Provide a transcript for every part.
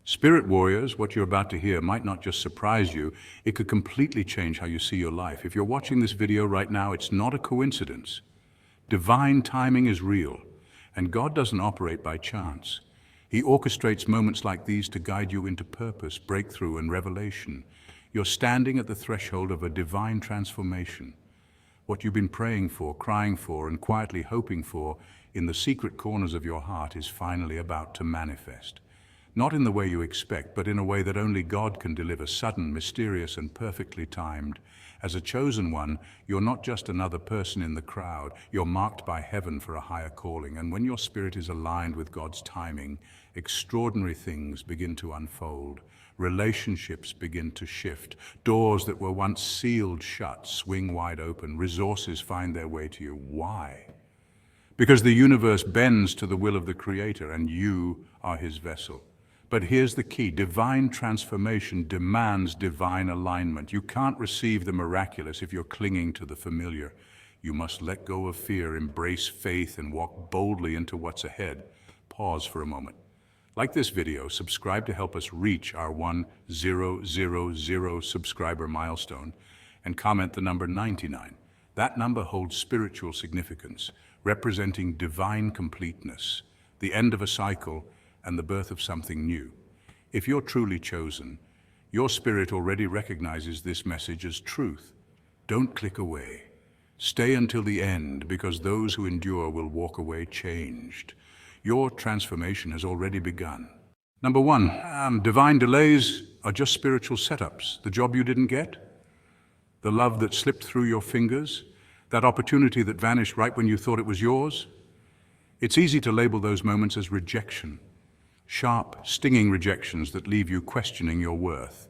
Spirit warriors, what you're about to hear might not just surprise you, it could completely change how you see your life. If you're watching this video right now, it's not a coincidence. Divine timing is real, and God doesn't operate by chance. He orchestrates moments like these to guide you into purpose, breakthrough, and revelation. You're standing at the threshold of a divine transformation. What you've been praying for, crying for, and quietly hoping for in the secret corners of your heart is finally about to manifest. Not in the way you expect, but in a way that only God can deliver, sudden, mysterious, and perfectly timed. As a chosen one, you're not just another person in the crowd. You're marked by heaven for a higher calling. And when your spirit is aligned with God's timing, extraordinary things begin to unfold. Relationships begin to shift. Doors that were once sealed shut swing wide open. Resources find their way to you. Why? Because the universe bends to the will of the Creator, and you are His vessel. But here's the key. Divine transformation demands divine alignment. You can't receive the miraculous if you're clinging to the familiar. You must let go of fear, embrace faith, and walk boldly into what's ahead. Pause for a moment. Like this video, subscribe to help us reach our 1000 subscriber milestone, and comment the number 99. That number holds spiritual significance, representing divine completeness, the end of a cycle, and the birth of something new. If you're truly chosen, your spirit already recognizes this message as truth. Don't click away. Stay until the end, because those who endure will walk away changed. Your transformation has already begun. Number one, divine delays are just spiritual setups. The job you didn't get, the love that slipped through your fingers, that opportunity that vanished right when you thought it was yours. It's easy to label those moments as rejection. Sharp, stinging rejections that leave you questioning your worth.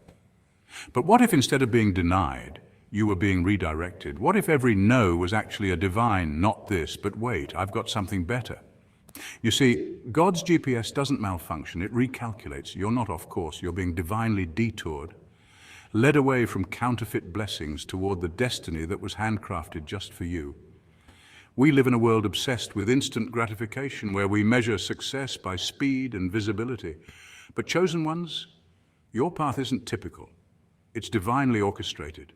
But what if instead of being denied, you were being redirected? What if every no was actually a divine, not this, but wait, I've got something better? You see, God's GPS doesn't malfunction, it recalculates. You're not off course, you're being divinely detoured, led away from counterfeit blessings toward the destiny that was handcrafted just for you. We live in a world obsessed with instant gratification, where we measure success by speed and visibility. But chosen ones, your path isn't typical. It's divinely orchestrated.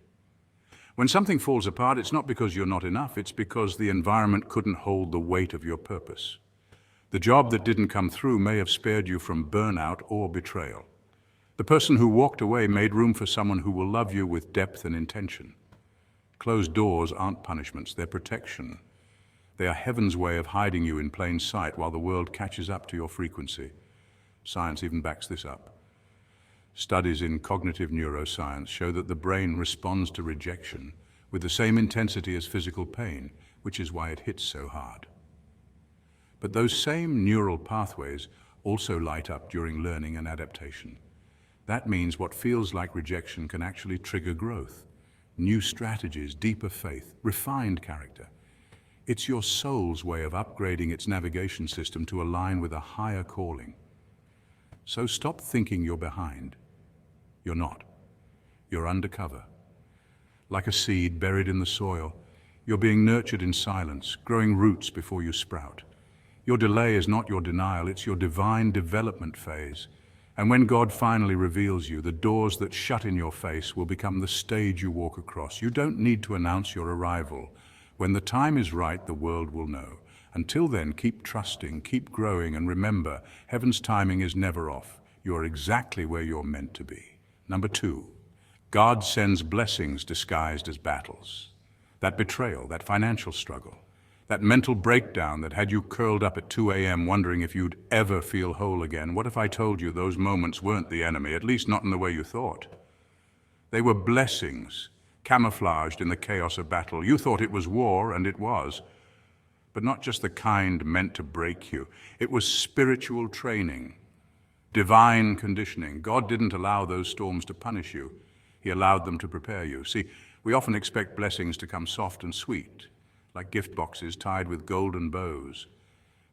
When something falls apart, it's not because you're not enough, it's because the environment couldn't hold the weight of your purpose. The job that didn't come through may have spared you from burnout or betrayal. The person who walked away made room for someone who will love you with depth and intention. Closed doors aren't punishments, they're protection. They are heaven's way of hiding you in plain sight while the world catches up to your frequency. Science even backs this up. Studies in cognitive neuroscience show that the brain responds to rejection with the same intensity as physical pain, which is why it hits so hard. But those same neural pathways also light up during learning and adaptation. That means what feels like rejection can actually trigger growth, new strategies, deeper faith, refined character. It's your soul's way of upgrading its navigation system to align with a higher calling. So stop thinking you're behind. You're not. You're undercover. Like a seed buried in the soil, you're being nurtured in silence, growing roots before you sprout. Your delay is not your denial, it's your divine development phase. And when God finally reveals you, the doors that shut in your face will become the stage you walk across. You don't need to announce your arrival. When the time is right, the world will know. Until then, keep trusting, keep growing, and remember, heaven's timing is never off. You're exactly where you're meant to be. Number two, God sends blessings disguised as battles. That betrayal, that financial struggle, that mental breakdown that had you curled up at 2 a.m. wondering if you'd ever feel whole again. What if I told you those moments weren't the enemy, at least not in the way you thought? They were blessings, camouflaged in the chaos of battle. You thought it was war, and it was. But not just the kind meant to break you. It was spiritual training, divine conditioning. God didn't allow those storms to punish you. He allowed them to prepare you. See, we often expect blessings to come soft and sweet, like gift boxes tied with golden bows.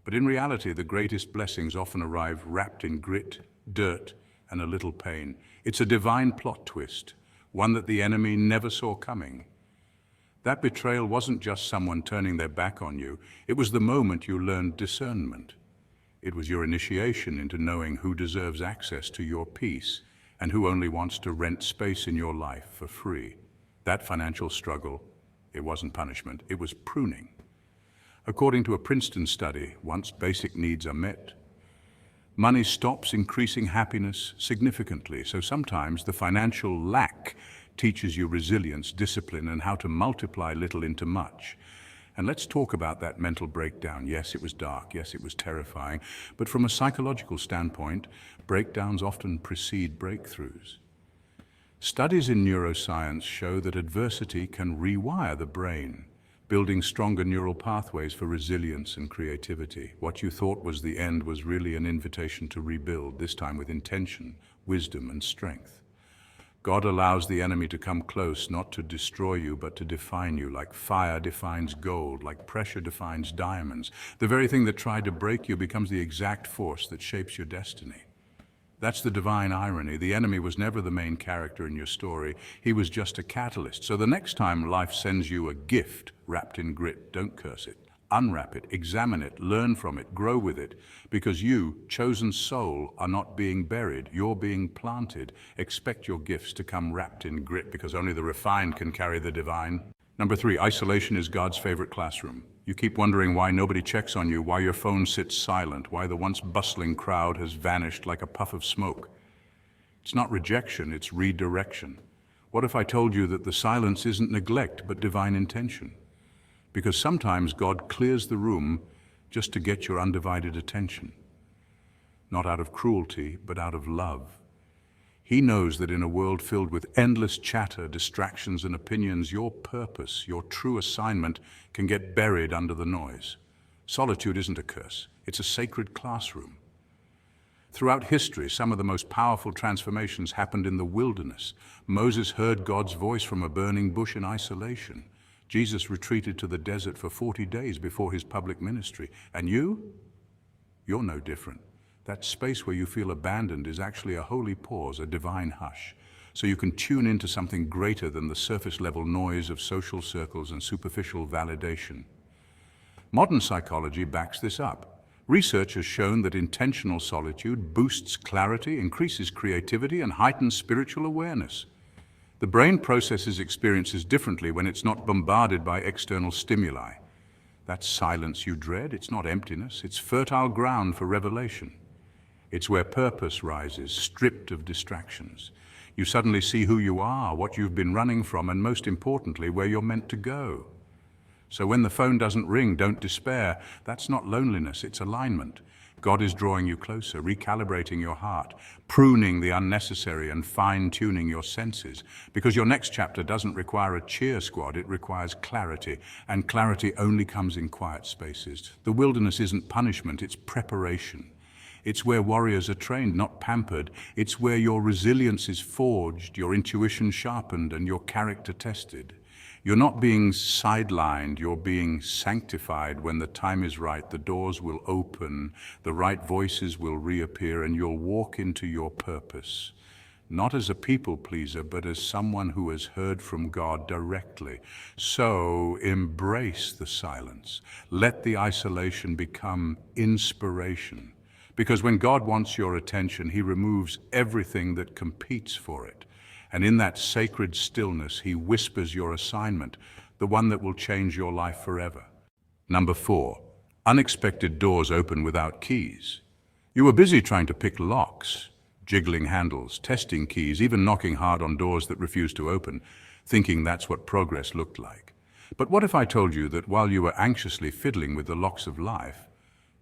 But in reality, the greatest blessings often arrive wrapped in grit, dirt, and a little pain. It's a divine plot twist, one that the enemy never saw coming. That betrayal wasn't just someone turning their back on you. It was the moment you learned discernment. It was your initiation into knowing who deserves access to your peace and who only wants to rent space in your life for free. That financial struggle, it wasn't punishment, it was pruning. According to a Princeton study, once basic needs are met, money stops increasing happiness significantly. So sometimes the financial lack teaches you resilience, discipline, and how to multiply little into much. And let's talk about that mental breakdown. Yes, it was dark. Yes, it was terrifying. But from a psychological standpoint, breakdowns often precede breakthroughs. Studies in neuroscience show that adversity can rewire the brain, building stronger neural pathways for resilience and creativity. What you thought was the end was really an invitation to rebuild, this time with intention, wisdom, and strength. God allows the enemy to come close, not to destroy you, but to define you, like fire defines gold, like pressure defines diamonds. The very thing that tried to break you becomes the exact force that shapes your destiny. That's the divine irony. The enemy was never the main character in your story. He was just a catalyst. So the next time life sends you a gift wrapped in grit, don't curse it. Unwrap it, examine it, learn from it, grow with it, because you, chosen soul, are not being buried, you're being planted. Expect your gifts to come wrapped in grit, because only the refined can carry the divine. Number 3, isolation is God's favorite classroom. You keep wondering why nobody checks on you, why your phone sits silent, why the once bustling crowd has vanished like a puff of smoke. It's not rejection, it's redirection. What if I told you that the silence isn't neglect, but divine intention? Because sometimes God clears the room just to get your undivided attention. Not out of cruelty, but out of love. He knows that in a world filled with endless chatter, distractions, and opinions, your purpose, your true assignment, can get buried under the noise. Solitude isn't a curse, it's a sacred classroom. Throughout history, some of the most powerful transformations happened in the wilderness. Moses heard God's voice from a burning bush in isolation. Jesus retreated to the desert for 40 days before his public ministry. And you? You're no different. That space where you feel abandoned is actually a holy pause, a divine hush. So you can tune into something greater than the surface-level noise of social circles and superficial validation. Modern psychology backs this up. Research has shown that intentional solitude boosts clarity, increases creativity, and heightens spiritual awareness. The brain processes experiences differently when it's not bombarded by external stimuli. That silence you dread, it's not emptiness, it's fertile ground for revelation. It's where purpose rises, stripped of distractions. You suddenly see who you are, what you've been running from, and most importantly, where you're meant to go. So when the phone doesn't ring, don't despair. That's not loneliness, it's alignment. God is drawing you closer, recalibrating your heart, pruning the unnecessary and fine-tuning your senses. Because your next chapter doesn't require a cheer squad, it requires clarity. And clarity only comes in quiet spaces. The wilderness isn't punishment, it's preparation. It's where warriors are trained, not pampered. It's where your resilience is forged, your intuition sharpened, and your character tested. You're not being sidelined, you're being sanctified. When the time is right, the doors will open, the right voices will reappear, and you'll walk into your purpose. Not as a people pleaser, but as someone who has heard from God directly. So embrace the silence. Let the isolation become inspiration. Because when God wants your attention, He removes everything that competes for it. And in that sacred stillness, He whispers your assignment, the one that will change your life forever. Number 4, unexpected doors open without keys. You were busy trying to pick locks, jiggling handles, testing keys, even knocking hard on doors that refused to open, thinking that's what progress looked like. But what if I told you that while you were anxiously fiddling with the locks of life,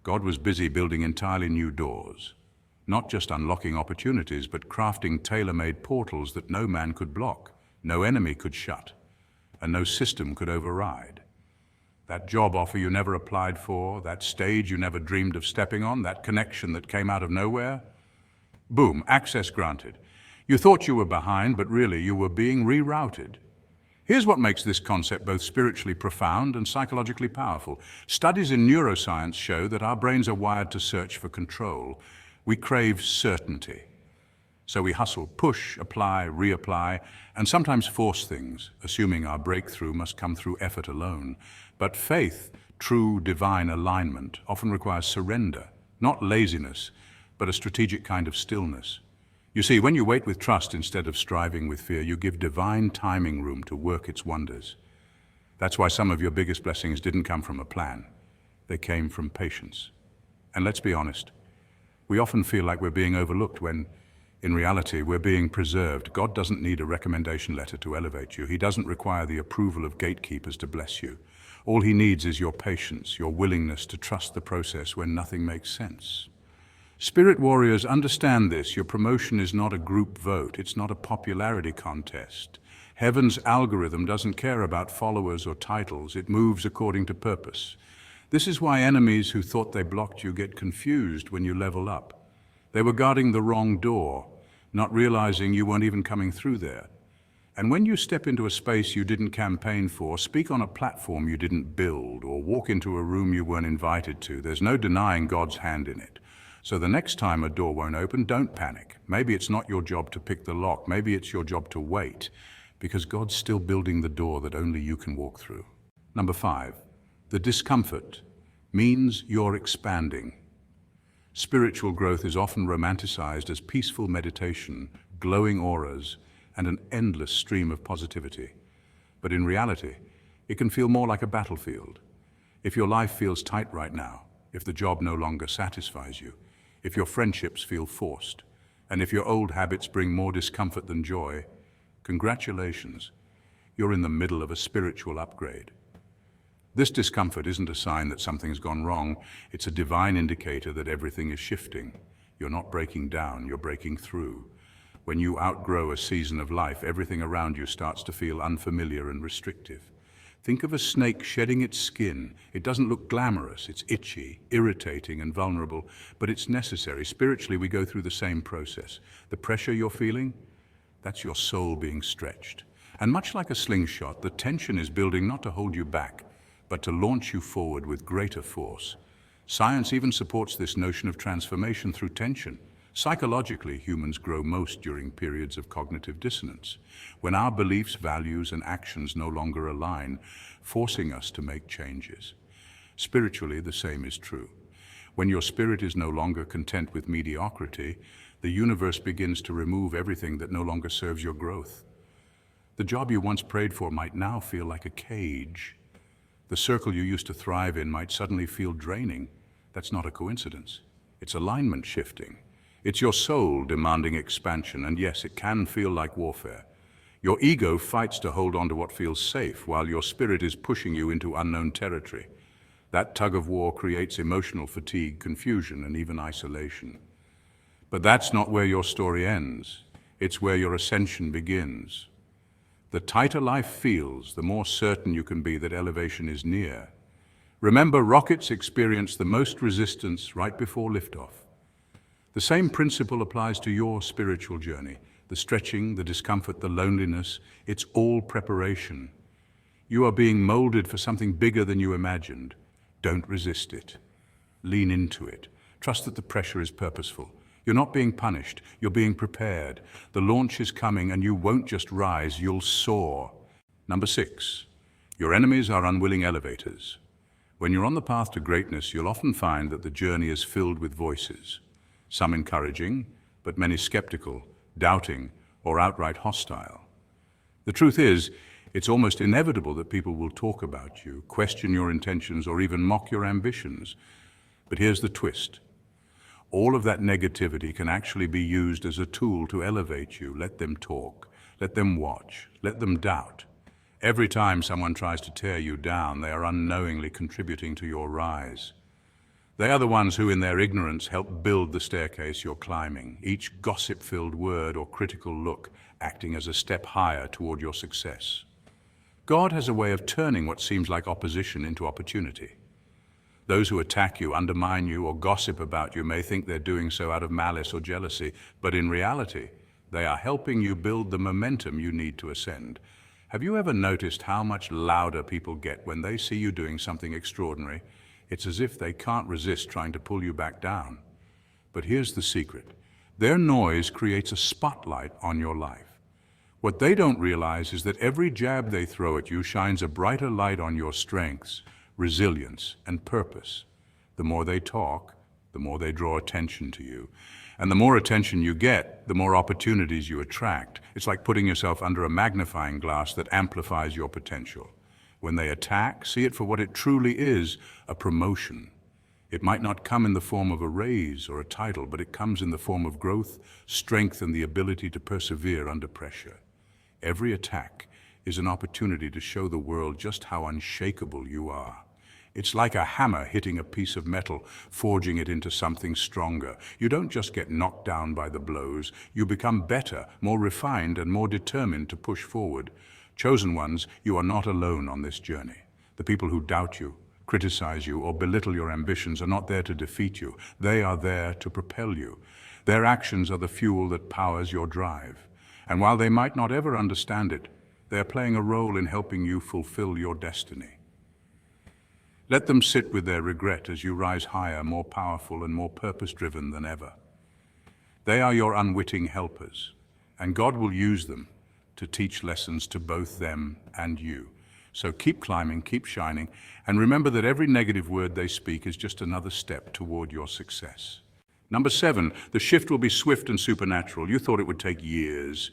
God was busy building entirely new doors? Not just unlocking opportunities, but crafting tailor-made portals that no man could block, no enemy could shut, and no system could override. That job offer you never applied for, that stage you never dreamed of stepping on, that connection that came out of nowhere, boom, access granted. You thought you were behind, but really you were being rerouted. Here's what makes this concept both spiritually profound and psychologically powerful. Studies in neuroscience show that our brains are wired to search for control. We crave certainty. So we hustle, push, apply, reapply, and sometimes force things, assuming our breakthrough must come through effort alone. But faith, true divine alignment, often requires surrender, Not laziness, but a strategic kind of stillness. You see, when you wait with trust instead of striving with fear, you give divine timing room to work its wonders. That's why some of your biggest blessings didn't come from a plan. They came from patience. And let's be honest, we often feel like we're being overlooked when, in reality, we're being preserved. God doesn't need a recommendation letter to elevate you. He doesn't require the approval of gatekeepers to bless you. All he needs is your patience, your willingness to trust the process when nothing makes sense. Spirit warriors, understand this. Your promotion is not a group vote. It's not a popularity contest. Heaven's algorithm doesn't care about followers or titles. It moves according to purpose. This is why enemies who thought they blocked you get confused when you level up. They were guarding the wrong door, not realizing you weren't even coming through there. And when you step into a space you didn't campaign for, speak on a platform you didn't build, or walk into a room you weren't invited to, there's no denying God's hand in it. So the next time a door won't open, don't panic. Maybe it's not your job to pick the lock. Maybe it's your job to wait, because God's still building the door that only you can walk through. Number 5, the discomfort means you're expanding. Spiritual growth is often romanticized as peaceful meditation, glowing auras, and an endless stream of positivity. But in reality, it can feel more like a battlefield. If your life feels tight right now, if the job no longer satisfies you, if your friendships feel forced, and if your old habits bring more discomfort than joy, congratulations, you're in the middle of a spiritual upgrade. This discomfort isn't a sign that something's gone wrong, it's a divine indicator that everything is shifting. You're not breaking down, you're breaking through. When you outgrow a season of life, everything around you starts to feel unfamiliar and restrictive. Think of a snake shedding its skin. It doesn't look glamorous, it's itchy, irritating, and vulnerable, but it's necessary. Spiritually, we go through the same process. The pressure you're feeling, that's your soul being stretched. And much like a slingshot, the tension is building not to hold you back, but to launch you forward with greater force. Science even supports this notion of transformation through tension. Psychologically, humans grow most during periods of cognitive dissonance, when our beliefs, values, and actions no longer align, forcing us to make changes. Spiritually, the same is true. When your spirit is no longer content with mediocrity, the universe begins to remove everything that no longer serves your growth. The job you once prayed for might now feel like a cage. The circle you used to thrive in might suddenly feel draining. That's not a coincidence. It's alignment shifting. It's your soul demanding expansion, and yes, it can feel like warfare. Your ego fights to hold on to what feels safe, while your spirit is pushing you into unknown territory. That tug of war creates emotional fatigue, confusion, and even isolation. But that's not where your story ends. It's where your ascension begins. The tighter life feels, the more certain you can be that elevation is near. Remember, rockets experience the most resistance right before liftoff. The same principle applies to your spiritual journey. The stretching, the discomfort, the loneliness, it's all preparation. You are being molded for something bigger than you imagined. Don't resist it. Lean into it. Trust that the pressure is purposeful. You're not being punished, you're being prepared. The launch is coming and you won't just rise, you'll soar. Number 6, your enemies are unwilling elevators. When you're on the path to greatness, you'll often find that the journey is filled with voices. Some encouraging, but many skeptical, doubting, or outright hostile. The truth is, it's almost inevitable that people will talk about you, question your intentions, or even mock your ambitions. But here's the twist. All of that negativity can actually be used as a tool to elevate you. Let them talk, let them watch, let them doubt. Every time someone tries to tear you down, they are unknowingly contributing to your rise. They are the ones who, in their ignorance, help build the staircase you're climbing, each gossip-filled word or critical look acting as a step higher toward your success. God has a way of turning what seems like opposition into opportunity. Those who attack you, undermine you, or gossip about you may think they're doing so out of malice or jealousy, but in reality, they are helping you build the momentum you need to ascend. Have you ever noticed how much louder people get when they see you doing something extraordinary? It's as if they can't resist trying to pull you back down. But here's the secret. Their noise creates a spotlight on your life. What they don't realize is that every jab they throw at you shines a brighter light on your strengths, resilience, and purpose. The more they talk, the more they draw attention to you. And the more attention you get, the more opportunities you attract. It's like putting yourself under a magnifying glass that amplifies your potential. When they attack, see it for what it truly is, a promotion. It might not come in the form of a raise or a title, but it comes in the form of growth, strength, and the ability to persevere under pressure. Every attack is an opportunity to show the world just how unshakable you are. It's like a hammer hitting a piece of metal, forging it into something stronger. You don't just get knocked down by the blows, you become better, more refined, and more determined to push forward. Chosen ones, you are not alone on this journey. The people who doubt you, criticize you, or belittle your ambitions are not there to defeat you. They are there to propel you. Their actions are the fuel that powers your drive. And while they might not ever understand it, they are playing a role in helping you fulfill your destiny. Let them sit with their regret as you rise higher, more powerful and more purpose-driven than ever. They are your unwitting helpers, and God will use them to teach lessons to both them and you. So keep climbing, keep shining, and remember that every negative word they speak is just another step toward your success. Number 7, the shift will be swift and supernatural. You thought it would take years.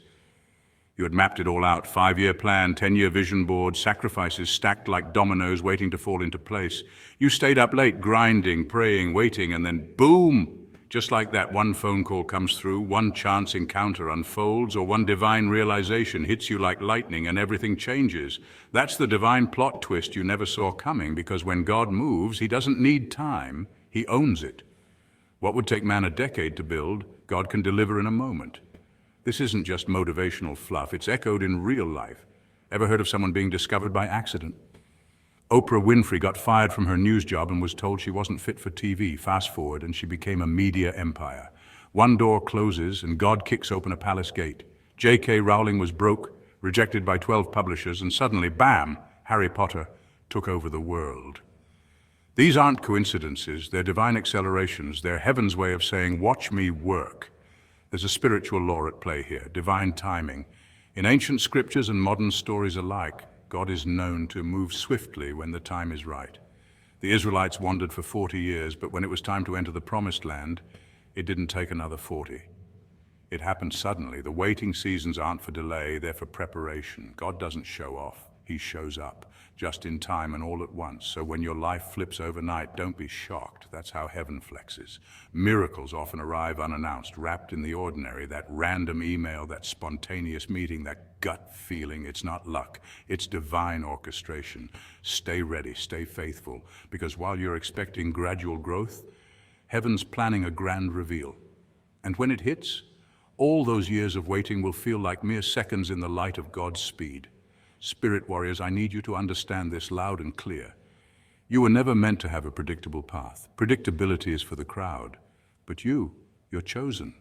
You had mapped it all out, 5-year plan, 10-year vision board, sacrifices stacked like dominoes waiting to fall into place. You stayed up late, grinding, praying, waiting, and then boom! Just like that, one phone call comes through, one chance encounter unfolds, or one divine realization hits you like lightning and everything changes. That's the divine plot twist you never saw coming, because when God moves, he doesn't need time, he owns it. What would take man a decade to build, God can deliver in a moment. This isn't just motivational fluff, it's echoed in real life. Ever heard of someone being discovered by accident? Oprah Winfrey got fired from her news job and was told she wasn't fit for TV. Fast forward, and she became a media empire. One door closes and God kicks open a palace gate. J.K. Rowling was broke, rejected by 12 publishers, and suddenly, bam, Harry Potter took over the world. These aren't coincidences, they're divine accelerations. They're heaven's way of saying, watch me work. There's a spiritual law at play here, divine timing. In ancient scriptures and modern stories alike, God is known to move swiftly when the time is right. The Israelites wandered for 40 years, but when it was time to enter the promised land, it didn't take another 40. It happened suddenly. The waiting seasons aren't for delay, they're for preparation. God doesn't show off, he shows up, just in time and all at once. So when your life flips overnight, don't be shocked. That's how heaven flexes. Miracles often arrive unannounced, wrapped in the ordinary, that random email, that spontaneous meeting, that gut feeling. It's not luck, it's divine orchestration. Stay ready, stay faithful, because while you're expecting gradual growth, heaven's planning a grand reveal. And when it hits, all those years of waiting will feel like mere seconds in the light of God's speed. Spirit warriors, I need you to understand this loud and clear. You were never meant to have a predictable path. Predictability is for the crowd. But you're chosen.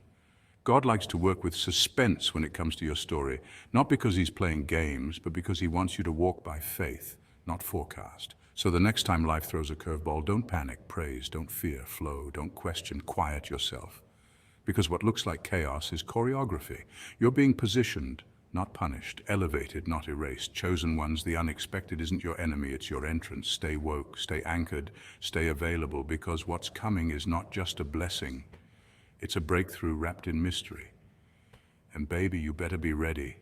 God likes to work with suspense when it comes to your story, not because he's playing games, but because he wants you to walk by faith, not forecast. So the next time life throws a curveball, don't panic, praise, don't fear, flow, don't question, quiet yourself. Because what looks like chaos is choreography. You're being positioned, not punished, elevated, not erased. Chosen ones, the unexpected isn't your enemy, it's your entrance. Stay woke, stay anchored, stay available, because what's coming is not just a blessing, it's a breakthrough wrapped in mystery. And baby, you better be ready.